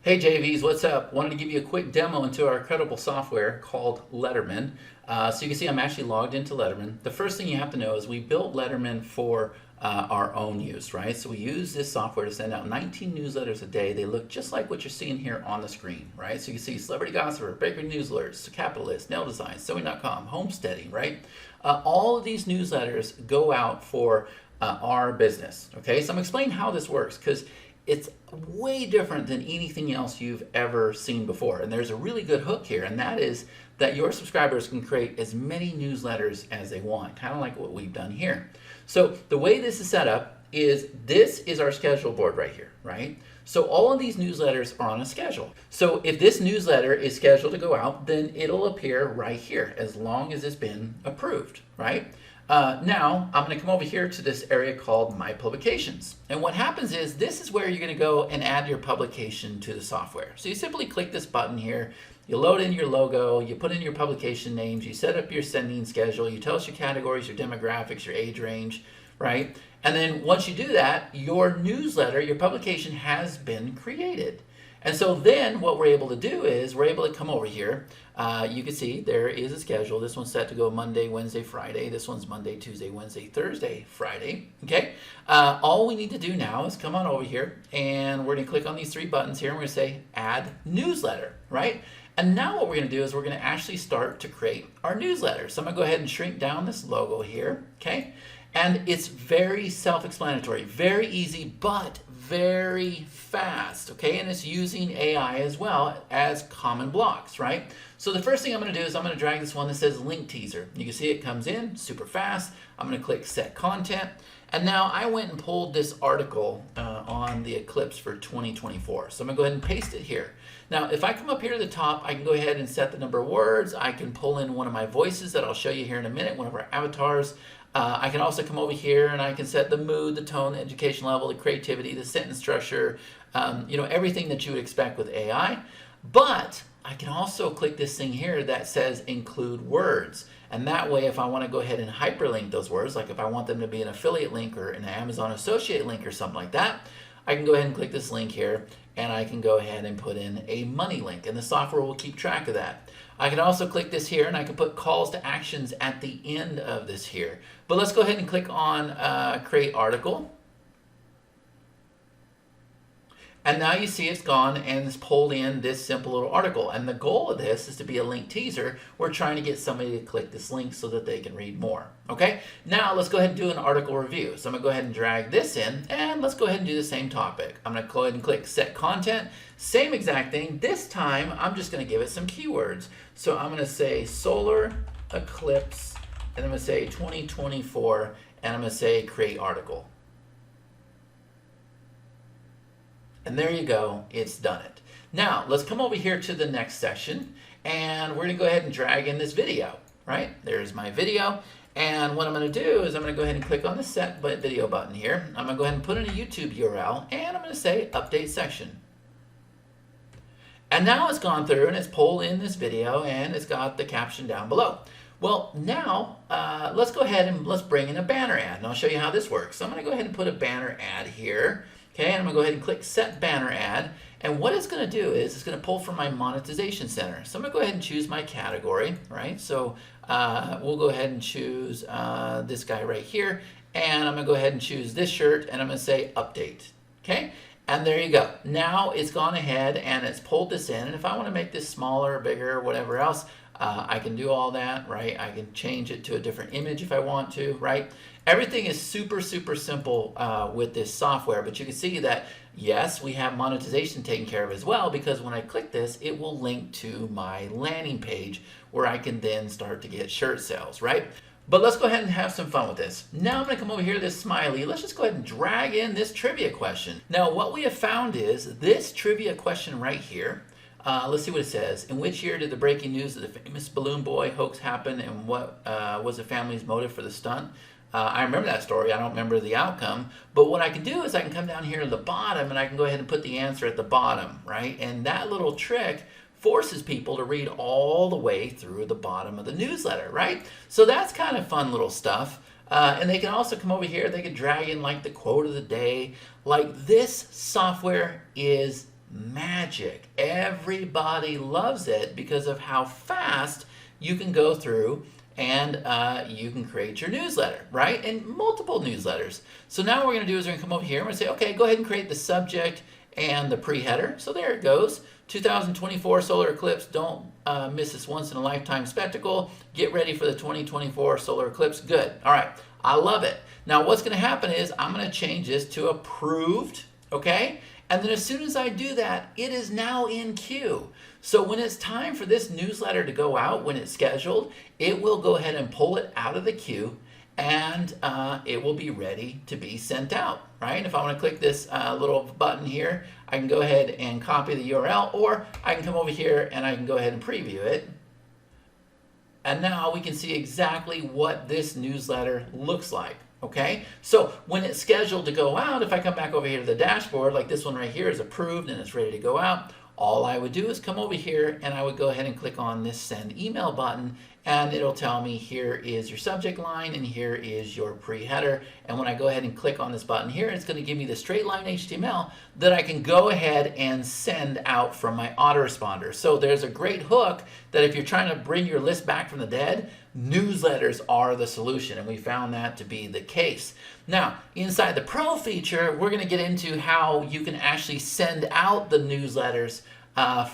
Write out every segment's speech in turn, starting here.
Hey JVs, what's up? Wanted to give you a quick demo into our incredible software called Letterman. So you can see I'm actually logged into Letterman. The first thing you have to know is we built Letterman for our own use, right? So we use this software to send out 19 newsletters a day. They look just like what you're seeing here on the screen, right? So you can see Celebrity Gossiper, Bakery News Alerts, Capitalist, Nail Design, Sewing.com, Homesteading, right? All of these newsletters go out for our business, okay? So I'm explaining how this works because it's way different than anything else you've ever seen before. And there's a really good hook here, and that is that your subscribers can create as many newsletters as they want, kind of like what we've done here. So the way this is set up is this is our schedule board right here, right? So all of these newsletters are on a schedule. So if this newsletter is scheduled to go out, then it'll appear right here as long as it's been approved, right? Now, I'm going to come over here to this area called My Publications. And what happens is this is where you're going to go and add your publication to the software. So you simply click this button here, you load in your logo, you put in your publication names, you set up your sending schedule, you tell us your categories, your demographics, your age range, right? And then once you do that, your newsletter, your publication has been created. And so then what we're able to do is we're able to come over here. You can see there is a schedule. This one's set to go Monday, Wednesday, Friday. This one's Monday, Tuesday, Wednesday, Thursday, Friday. Okay. All we need to do now is come on over here and we're going to click on these three buttons here and we're going to say add newsletter, right? And now what we're going to do is we're going to actually start to create our newsletter. So I'm going to go ahead and shrink down this logo here. Okay. And it's very self-explanatory, very easy, but very fast, okay? And it's using AI as well as common blocks, right? So the first thing I'm going to do is I'm going to drag this one that says link teaser. You can see it comes in super fast. I'm going to click set content. And now I went and pulled this article on the eclipse for 2024. So I'm going to go ahead and paste it here. Now, if I come up here to the top, I can go ahead and set the number of words. I can pull in one of my voices that I'll show you here in a minute, one of our avatars. I can also come over here and I can set the mood, the tone, the education level, the creativity, the sentence structure, everything that you would expect with AI. But I can also click this thing here that says include words. And that way, if I want to go ahead and hyperlink those words, like if I want them to be an affiliate link or an Amazon associate link or something like that, I can go ahead and click this link here and I can go ahead and put in a money link and the software will keep track of that. I can also click this here and I can put calls to actions at the end of this here. But let's go ahead and click on create article. And now you see it's gone and it's pulled in this simple little article. And the goal of this is to be a link teaser. We're trying to get somebody to click this link so that they can read more. Okay, now let's go ahead and do an article review. So I'm going to go ahead and drag this in and let's go ahead and do the same topic. I'm going to go ahead and click set content. Same exact thing. This time I'm just going to give it some keywords. So I'm going to say solar eclipse and I'm going to say 2024 and I'm going to say create article. And there you go, it's done it. Now, let's come over here to the next section, and we're gonna go ahead and drag in this video, right? There's my video, and what I'm gonna do is I'm gonna go ahead and click on the set video button here. I'm gonna go ahead and put in a YouTube URL, and I'm gonna say update section. And now it's gone through and it's pulled in this video, and it's got the caption down below. Well, now let's go ahead and let's bring in a banner ad, and I'll show you how this works. So I'm gonna go ahead and put a banner ad here. Okay, and I'm going to go ahead and click Set Banner Ad. And what it's going to do is it's going to pull from my Monetization Center. So I'm going to go ahead and choose my category, right? So we'll go ahead and choose this guy right here. And I'm going to go ahead and choose this shirt, and I'm going to say Update. Okay, and there you go. Now it's gone ahead and it's pulled this in. And if I want to make this smaller, bigger, whatever else, I can do all that, right? I can change it to a different image if I want to, right? Everything is super, super simple with this software, but you can see that, yes, we have monetization taken care of as well, because when I click this, it will link to my landing page where I can then start to get shirt sales, right? But let's go ahead and have some fun with this. Now I'm going to come over here to this smiley. Let's just go ahead and drag in this trivia question. Now what we have found is this trivia question right here. Let's see what it says. In which year did the breaking news of the famous balloon boy hoax happen, and what was the family's motive for the stunt? I remember that story. I don't remember the outcome. But what I can do is I can come down here to the bottom and I can go ahead and put the answer at the bottom, right? And that little trick forces people to read all the way through the bottom of the newsletter, right? So that's kind of fun little stuff. And they can also come over here. They can drag in like the quote of the day. Like, this software is magic. Everybody loves it because of how fast you can go through and you can create your newsletter, right? And multiple newsletters. So now what we're going to do is we're going to come over here and we're going to say, okay, go ahead and create the subject and the pre-header. So there it goes. 2024 solar eclipse. Don't miss this once in a lifetime spectacle. Get ready for the 2024 solar eclipse. Good. All right. I love it. Now what's going to happen is I'm going to change this to approved. Okay. And then as soon as I do that, it is now in queue. So when it's time for this newsletter to go out, when it's scheduled, it will go ahead and pull it out of the queue and it will be ready to be sent out, right? If I want to click this little button here, I can go ahead and copy the URL, or I can come over here and I can go ahead and preview it. And now we can see exactly what this newsletter looks like. Okay, so when it's scheduled to go out, if I come back over here to the dashboard, like this one right here is approved and it's ready to go out, all I would do is come over here and I would go ahead and click on this send email button, and it'll tell me here is your subject line and here is your pre-header. And when I go ahead and click on this button here, it's going to give me the straight line HTML that I can go ahead and send out from my autoresponder. So there's a great hook that if you're trying to bring your list back from the dead, newsletters are the solution, and we found that to be the case. Now, inside the Pro feature, we're going to get into how you can actually send out the newsletters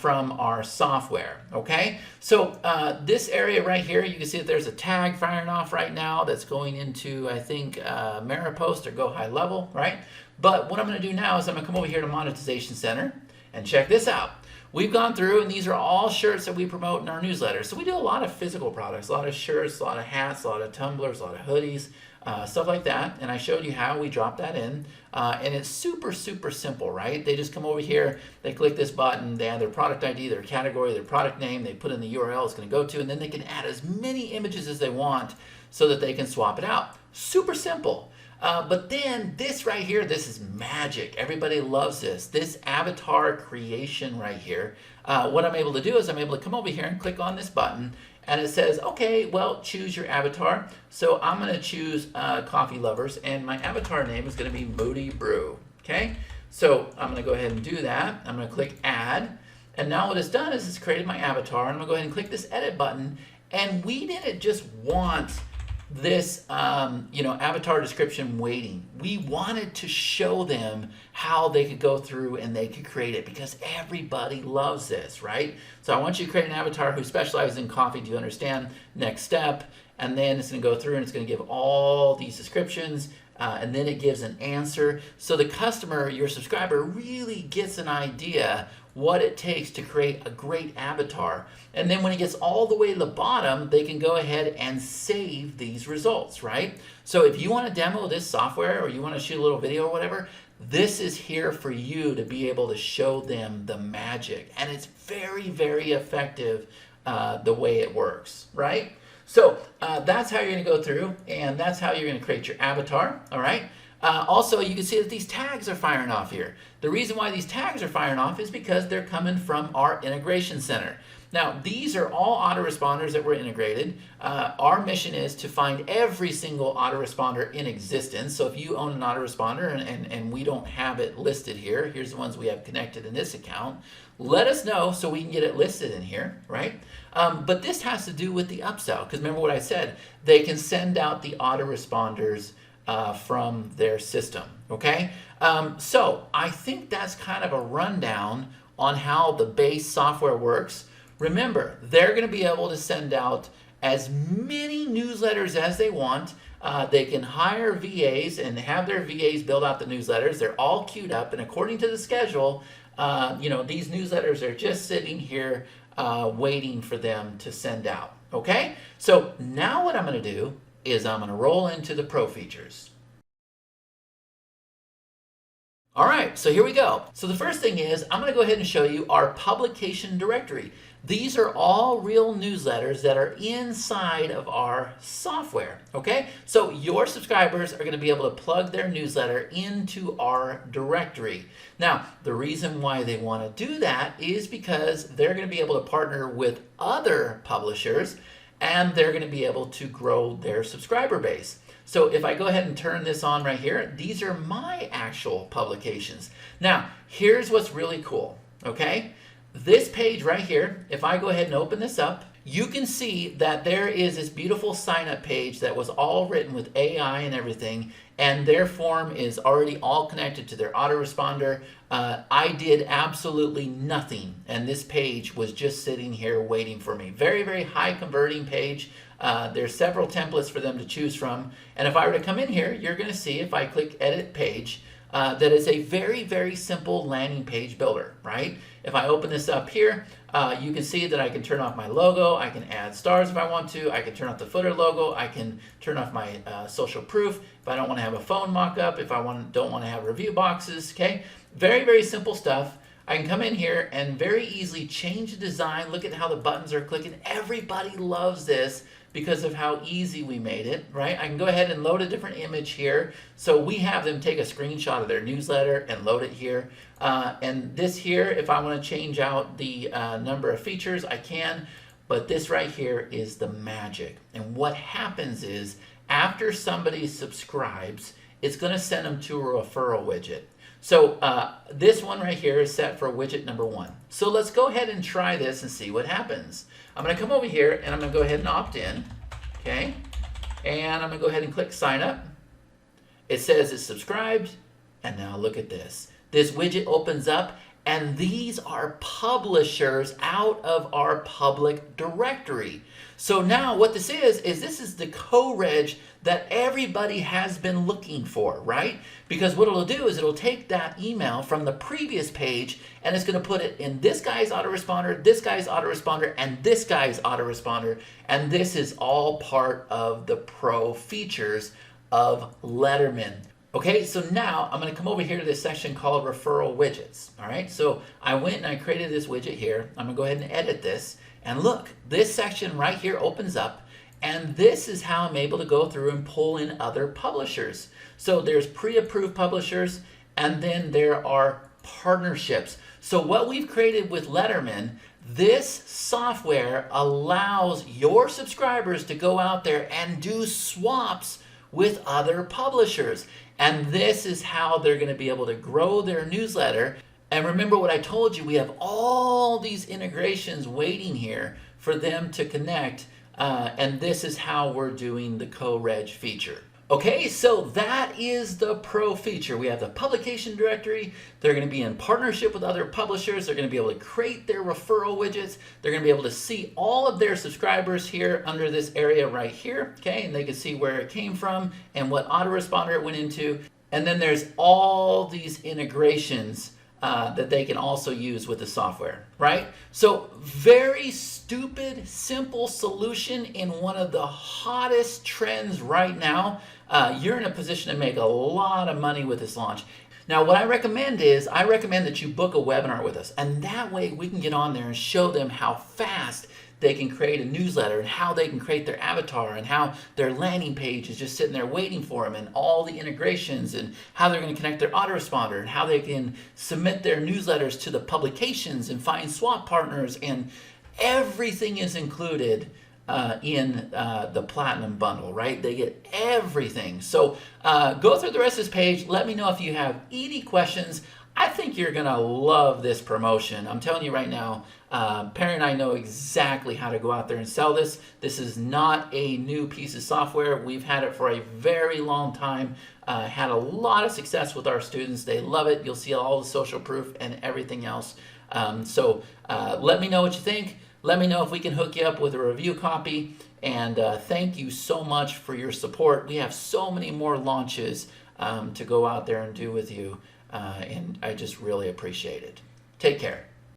from our software. Okay, so this area right here, you can see that there's a tag firing off right now that's going into, I think, Maripost or Go High Level, right? But what I'm going to do now is I'm going to come over here to Monetization Center and check this out. We've gone through, and these are all shirts that we promote in our newsletter. So we do a lot of physical products, a lot of shirts, a lot of hats, a lot of tumblers, a lot of hoodies, stuff like that. And I showed you how we drop that in. And it's super, super simple, right? They just come over here, they click this button, they add their product ID, their category, their product name, they put in the URL it's going to go to, and then they can add as many images as they want so that they can swap it out. Super simple. But then this right here, this is magic. Everybody loves this. This avatar creation right here. What I'm able to do is I'm able to come over here and click on this button, and it says, okay, well, choose your avatar. So I'm going to choose Coffee Lovers, and my avatar name is going to be Moody Brew. Okay, so I'm going to go ahead and do that. I'm going to click Add, and now what it's done is it's created my avatar. I'm going to go ahead and click this Edit button, and we didn't just want this avatar description waiting. We wanted to show them how they could go through and they could create it, because everybody loves this, right? So I want you to create an avatar who specializes in coffee. Do you understand? Next step. And then it's going to go through and it's going to give all these descriptions, and then it gives an answer. So the customer, your subscriber, really gets an idea what it takes to create a great avatar. And then when it gets all the way to the bottom, they can go ahead and save these results, right? So if you want to demo this software, or you want to shoot a little video or whatever, this is here for you to be able to show them the magic. And it's very, very effective the way it works, right? So that's how you're going to go through, and that's how you're going to create your avatar, all right? Also, you can see that these tags are firing off here. The reason why these tags are firing off is because they're coming from our integration center. Now, these are all autoresponders that were integrated. Our mission is to find every single autoresponder in existence. So if you own an autoresponder and we don't have it listed here, here's the ones we have connected in this account, let us know so we can get it listed in here, right? But this has to do with the upsell, because remember what I said, they can send out the autoresponders from their system, okay? So I think that's kind of a rundown on how the base software works. Remember, they're going to be able to send out as many newsletters as they want. They can hire VAs and have their VAs build out the newsletters. They're all queued up, and according to the schedule, these newsletters are just sitting here waiting for them to send out, okay? So now what I'm going to do is I'm going to roll into the Pro features. All right, so here we go. So the first thing is I'm going to go ahead and show you our publication directory. These are all real newsletters that are inside of our software, okay? So your subscribers are going to be able to plug their newsletter into our directory. Now, the reason why they want to do that is because they're going to be able to partner with other publishers, and they're going to be able to grow their subscriber base. So if I go ahead and turn this on right here, these are my actual publications. Now, here's what's really cool. okay? This page right here, if I go ahead and open this up, you can see that there is this beautiful sign up page that was all written with AI and everything, and their form is already all connected to their autoresponder. I did absolutely nothing, and this page was just sitting here waiting for me. Very, very high converting page. There's several templates for them to choose from, and if I were to come in here, you're going to see, if I click edit page, that is a very, very simple landing page builder, right? If I open this up here, you can see that I can turn off my logo, I can add stars if I want to, I can turn off the footer logo, I can turn off my social proof if I don't want to have a phone mock-up, if I don't want to have review boxes, okay? Very, very simple stuff. I can come in here and very easily change the design. Look at how the buttons are clicking. Everybody loves this because of how easy we made it, right? I can go ahead and load a different image here. So we have them take a screenshot of their newsletter and load it here. And this here, if I want to change out the number of features, I can. But this right here is the magic. And what happens is, after somebody subscribes, it's going to send them to a referral widget. So this one right here is set for widget number 1. So let's go ahead and try this and see what happens. I'm going to come over here and I'm going to go ahead and opt in, okay? And I'm going to go ahead and click sign up. It says it's subscribed, and now look at this. This widget opens up, and these are publishers out of our public directory. So now what this is this is the co-reg that everybody has been looking for, right? Because what it'll do is it'll take that email from the previous page and it's going to put it in this guy's autoresponder, this guy's autoresponder, and this guy's autoresponder. And this is all part of the pro features of Letterman. Okay, so now I'm going to come over here to this section called referral widgets. All right, so I went and I created this widget here. I'm going to go ahead and edit this. And look, this section right here opens up. And this is how I'm able to go through and pull in other publishers. So there's pre-approved publishers, and then there are partnerships. So what we've created with Letterman, this software allows your subscribers to go out there and do swaps with other publishers. And this is how they're going to be able to grow their newsletter. And remember what I told you, we have all these integrations waiting here for them to connect. And this is how we're doing the co-reg feature. Okay, so that is the pro feature. We have the publication directory. They're going to be in partnership with other publishers. They're going to be able to create their referral widgets. They're going to be able to see all of their subscribers here under this area right here. Okay, and they can see where it came from and what autoresponder it went into. And then there's all these integrations that they can also use with the software, right? So very stupid, simple solution in one of the hottest trends right now. You're in a position to make a lot of money with this launch. Now, what I recommend that you book a webinar with us, and that way we can get on there and show them how fast they can create a newsletter and how they can create their avatar and how their landing page is just sitting there waiting for them, and all the integrations and how they're going to connect their autoresponder and how they can submit their newsletters to the publications and find swap partners, and everything is included in the Platinum bundle, right? They get everything. So go through the rest of this page. Let me know if you have any questions. I think you're going to love this promotion. I'm telling you right now, Perry and I know exactly how to go out there and sell this. This is not a new piece of software. We've had it for a very long time. Had a lot of success with our students. They love it. You'll see all the social proof and everything else. So let me know what you think. Let me know if we can hook you up with a review copy. And thank you so much for your support. We have so many more launches to go out there and do with you. And I just really appreciate it. Take care.